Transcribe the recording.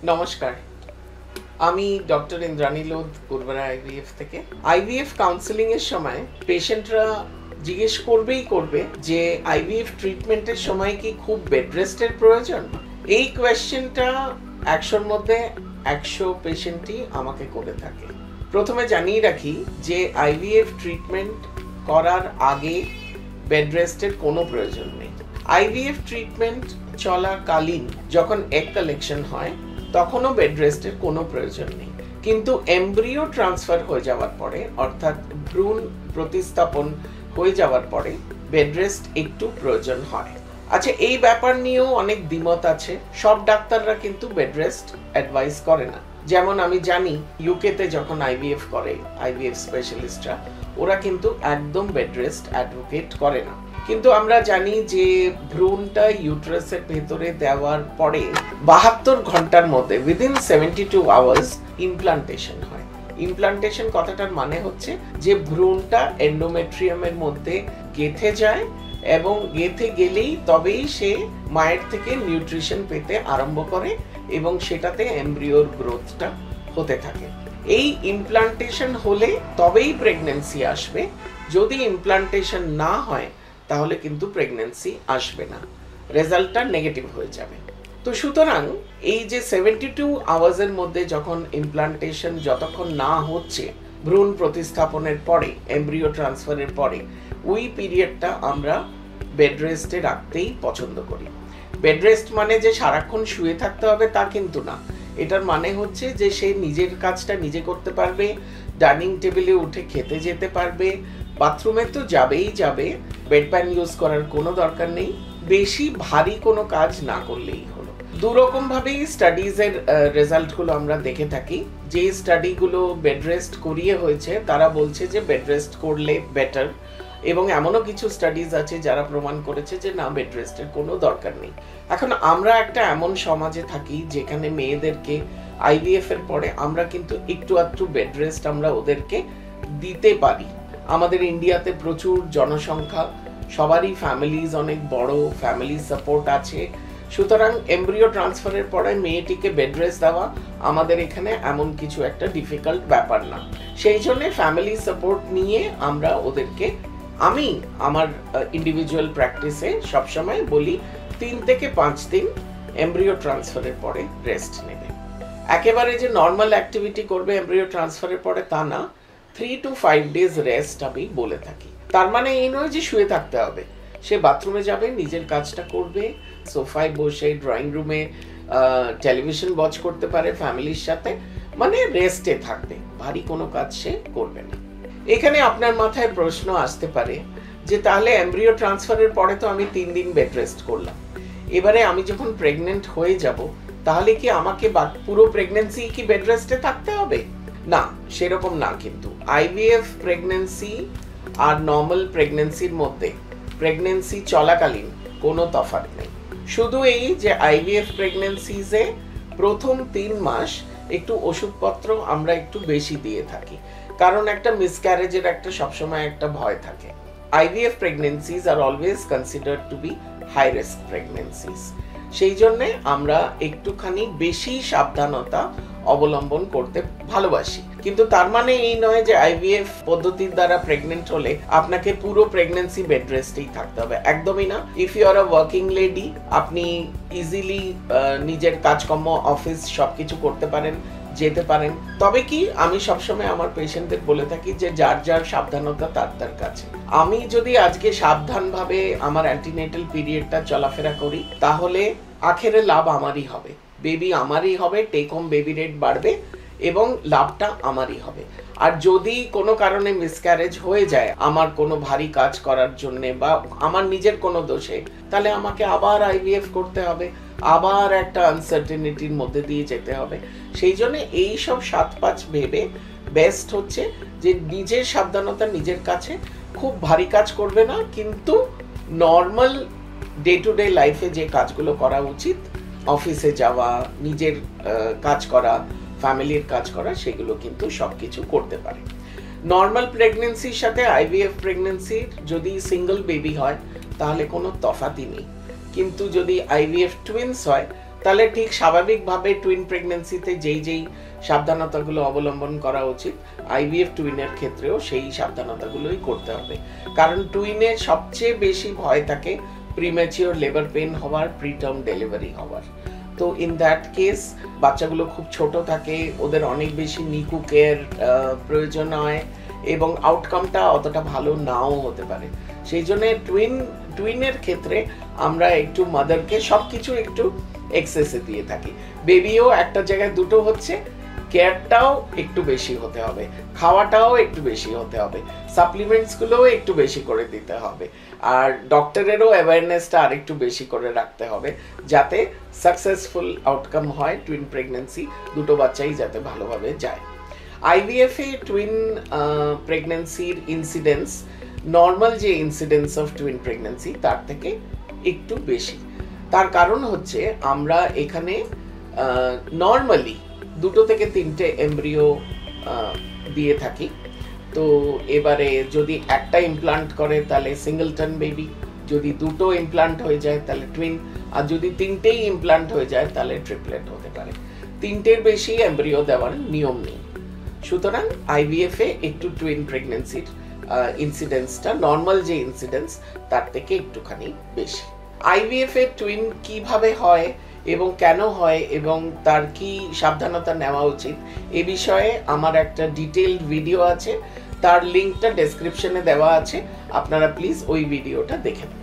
নমস্কার, আমি doctor Indrani Lodh উর্বরা IVF থেকে। আইভিএফ কাউন্সেলিং এর সময় পেশেন্টরা জিজ্ঞেস করবে যে আইভিএফ ট্রিটমেন্টের সময় কি খুব বেড রেস্টের প্রয়োজন। এই কোয়েশ্চেনটা 100-র মধ্যে 100 পেশেন্টই আমাকে করে থাকে। প্রথমে জানিয়ে রাখি যে আইভিএফ ট্রিটমেন্ট করার আগে বেড রেস্টের কোনো প্রয়োজন নেই। আইভিএফ ট্রিটমেন্ট চলাকালীন যখন এগ কালেকশন হয় তখনও বেড রেস্টের কোনো প্রয়োজন নেই, কিন্তু এমব্রিও ট্রান্সফার হয়ে যাওয়ার পরে অর্থাৎ ভ্রূণ প্রতিস্থাপন হয়ে যাওয়ার পরে বেড রেস্ট একটু প্রয়োজন হয়। আচ্ছা, এই ব্যাপার নিয়েও অনেক দ্বিমত আছে। সব ডাক্তাররা কিন্তু বেড রেস্ট অ্যাডভাইস করে না। যেমন আমি জানি ইউকেতে যখন আইভিএফ করে আইভিএফ স্পেশালিস্টরা, ওরা কিন্তু একদম বেড রেস্ট অ্যাডভোকেট করে না। কিন্তু আমরা জানি যে ভ্রূণটা ইউটেরাসের ভেতরে দেওয়ার পরে 72 ঘন্টার মধ্যে উইদিন 72 আওয়ার্স ইমপ্লান্টেশন হয়। ইমপ্লান্টেশন কথাটার মানে হচ্ছে যে ভ্রূণটা এন্ডোমেট্রিয়ামের মধ্যে গেঁথে যায় এবং গেঁথে গেলেই তবেই সে মায়ের থেকে নিউট্রিশন পেতে আরম্ভ করে এবং সেটাতে এমব্রিওর গ্রোথটা হতে থাকে। এই ইমপ্লান্টেশন হলে তবেই প্রেগন্যান্সি আসবে। যদি ইমপ্লান্টেশন না হয় তাহলে কিন্তু প্রেগন্যান্সি আসবে না, রেজাল্টটা নেগেটিভ হয়ে যাবে। তো সুতরাং এই যে 72 আওয়ার্সের মধ্যে যখন ইমপ্লান্টেশন যতক্ষণ না হচ্ছে ভ্রূণ প্রতিস্থাপনের পরে এমব্রিও ট্রান্সফারের পরে, ওই পিরিয়ডটা আমরা বেড রেস্টে রাখতেই পছন্দ করি। বেড রেস্ট মানে যে সারাক্ষণ শুয়ে থাকতে হবে তা কিন্তু না। এটার মানে হচ্ছে যে সে নিজের কাজটা নিজে করতে পারবে, ডাইনিং টেবিলে উঠে খেতে যেতে পারবে, বাথরুমে তো যাবেই যাবে, বেড প্যান ইউজ করার কোনো দরকার নেই, বেশি ভারী কোনো কাজ না করলেই হলো। দুরকম ভাবেই স্টাডিজের রেজাল্টগুলো আমরা দেখে থাকি। যে স্টাডিগুলো বেড রেস্ট করিয়ে হয়েছে তারা বলছে যে বেড রেস্ট করলে বেটার, এবং এমনও কিছু স্টাডিজ আছে যারা প্রমাণ করেছে যে না, বেড রেস্টের কোনো দরকার নেই। এখন আমরা একটা এমন সমাজে থাকি যেখানে মেয়েদেরকে আইভিএফ এর পরে আমরা কিন্তু একটু আধটু বেড রেস্ট আমরা ওদেরকে দিতে পারি। আমাদের ইন্ডিয়াতে প্রচুর জনসংখ্যা, সবারই ফ্যামিলিজ অনেক বড়, ফ্যামিলি সাপোর্ট আছে। সুতরাং এমব্রিও ট্রান্সফারের পরে মেয়েটিকে বেড রেস্ট দেওয়া আমাদের এখানে এমন কিছু একটা ডিফিকাল্ট ব্যাপার না। সেই জন্য ফ্যামিলি সাপোর্ট নিয়ে আমরা ওদেরকে, আমি আমার ইন্ডিভিজুয়াল প্র্যাকটিসে সবসময় বলি 3 থেকে 5 দিন এমব্রিও ট্রান্সফারের পরে রেস্ট নেবে। একেবারে যে নর্মাল অ্যাক্টিভিটি করবে এমব্রিও ট্রান্সফারের পরে তা না, 3 to 5 ডেজ রেস্ট আমি বলে থাকি। তার মানে এই নয় যে শুয়ে থাকতে হবে। সে বাথরুমে যাবে, নিজের কাজটা করবে, সোফায় বসে ড্রয়িং রুমে টেলিভিশন ওয়াচ করতে পারে ফ্যামিলির সাথে, মানে রেস্টে থাকবে, ভারী কোনো কাজ সে করবে না। এখানে আপনার মাথায় প্রশ্ন আসতে পারে যে তাহলে এমব্রিও ট্রান্সফারের পরে তো আমি 3 দিন বেড রেস্ট করলাম, এবারে আমি যখন প্রেগনেন্ট হয়ে যাব তাহলে কি আমাকে পুরো প্রেগনেন্সি কি বেড রেস্টে থাকতে হবে? না, সেরকম না। কিন্তু আইভিএফ প্রেগনেন্সি আর নর্মাল প্রেগনেন্সির মধ্যে প্রেগনেন্সি চলাকালীন কোনো তফাৎ নেই। শুধু এই যে আইভিএফ প্রেগনেন্সিজে প্রথম 3 মাস একটু ওষুধপত্র আমরা একটু বেশি দিয়ে থাকি, কারণ একটা মিসক্যারেজের একটা সবসময় একটা ভয় থাকে। IVF pregnancies are always considered to be high risk pregnancies. সেই জন্যে আমরা একটুখানি বেশি সাবধানতা অবলম্বন করতে ভালোবাসি। কিন্তু তার মানে এই নয় যে আইভিএফ পদ্ধতির দ্বারা প্রেগনেন্ট হলে আপনাকে পুরো প্রেগনেন্সি বেড রেস্টেই থাকতে হবে, একদমই না। If you are a working lady, আপনি ইজিলি নিজের কাজকর্ম, অফিস সবকিছু করতে পারেন, যেতে পারেন। তবে কি আমি সবসময় আমার পেশেন্টদের বলে থাকি যে যার যার সাবধানতা তার তার কাছে। আমি যদি আজকে সাবধানভাবে আমার অ্যান্টিনেটাল পিরিয়ডটা চলাফেরা করি তাহলে আখেরে লাভ আমারই হবে, বেবি আমারই হবে, টেক হোম বেবি রেট বাড়বে এবং লাভটা আমারই হবে। আর যদি কোনো কারণে মিসক্যারেজ হয়ে যায় আমার কোনো ভারী কাজ করার জন্য বা আমার নিজের কোনো দোষে, তাহলে আমাকে আবার আইভিএফ করতে হবে, আবার একটা আনসার্টেনিটির মধ্যে দিয়ে যেতে হবে। সেই জন্য এই সব 7-5 ভেবে বেস্ট হচ্ছে যে নিজের সাবধানতা নিজের কাছে, খুব ভারী কাজ করবে না, কিন্তু নর্মাল ডে টু ডে লাইফে যে কাজগুলো করা উচিত, অফিসে যাওয়া, নিজের কাজ করা, ফ্যামিলির কাজ করা, সেগুলো কিন্তু সব কিছু করতে পারে। নর্মাল প্রেগনেন্সির সাথে আইভিএফ প্রেগনেন্সির যদি সিঙ্গল বেবি হয় তাহলে কোনো তফাতই নেই, কিন্তু যদি আইভিএফ টুইন্স হয় তাহলে ঠিক স্বাভাবিকভাবে টুইন প্রেগন্যান্সিতে যেই সাবধানতাগুলো অবলম্বন করা উচিত, আইভিএফ টুইনের ক্ষেত্রেও সেই সাবধানতাগুলোই করতে হবে। কারণ টুইনের সবচেয়ে বেশি ভয় থাকে প্রিম্যাচিওর লেবার পেন হওয়ার, প্রিটার্ম ডেলিভারি হওয়ার। তো ইন দ্যাট কেস বাচ্চাগুলো খুব ছোট থাকে, ওদের অনেক বেশি নিকু কেয়ার প্রয়োজন হয় এবং আউটকামটা অতটা ভালো নাও হতে পারে। সেই জন্য টুইনের ক্ষেত্রে আমরা একটু মাদারকে সব কিছু একটু এক্সেসে দিয়ে থাকি। বেবিও একটা জায়গায় দুটো হচ্ছে, কেয়ারটাও একটু বেশি হতে হবে, খাওয়াটাও একটু বেশি হতে হবে, সাপ্লিমেন্টসগুলোও একটু বেশি করে দিতে হবে, আর ডক্টরেরও অ্যাওয়ারনেসটা আরেকটু বেশি করে রাখতে হবে যাতে সাকসেসফুল আউটকাম হয়, টুইন প্রেগন্যান্সি দুটো বাচ্চাই যাতে ভালোভাবে যায়। আইভিএফে টুইন প্রেগন্যান্সির ইনসিডেন্স নর্মাল যে ইনসিডেন্স অফ টুইন প্রেগন্যান্সি তার থেকে একটু বেশি। তার কারণ হচ্ছে আমরা এখানে নর্মালি 2 থেকে 3টে এমব্রিও দিয়ে থাকি। তো এবারে যদি একটা ইমপ্লান্ট করে তাহলে সিঙ্গলটন বেবি, যদি 2টো ইমপ্লান্ট হয়ে যায় তাহলে টুইন, আর যদি 3টেই ইমপ্লান্ট হয়ে যায় তাহলে ট্রিপলেট হতে পারে। 3টের বেশি এমব্রিও দেওয়ার নিয়ম নেই। সুতরাং আইভিএফে একটু টুইন প্রেগন্যান্সির ইনসিডেন্সটা নর্মাল যে ইনসিডেন্স তার থেকে একটুখানি বেশি। আইভিএফে টুইন কিভাবে হয় এবং কেন হয় এবং তার কি সাবধানতা নেওয়া উচিত এ বিষয়ে আমার একটা ডিটেইলড ভিডিও আছে, তার লিঙ্কটা ডেসক্রিপশনে দেওয়া আছে, আপনারা প্লিজ ওই ভিডিওটা দেখে নেন।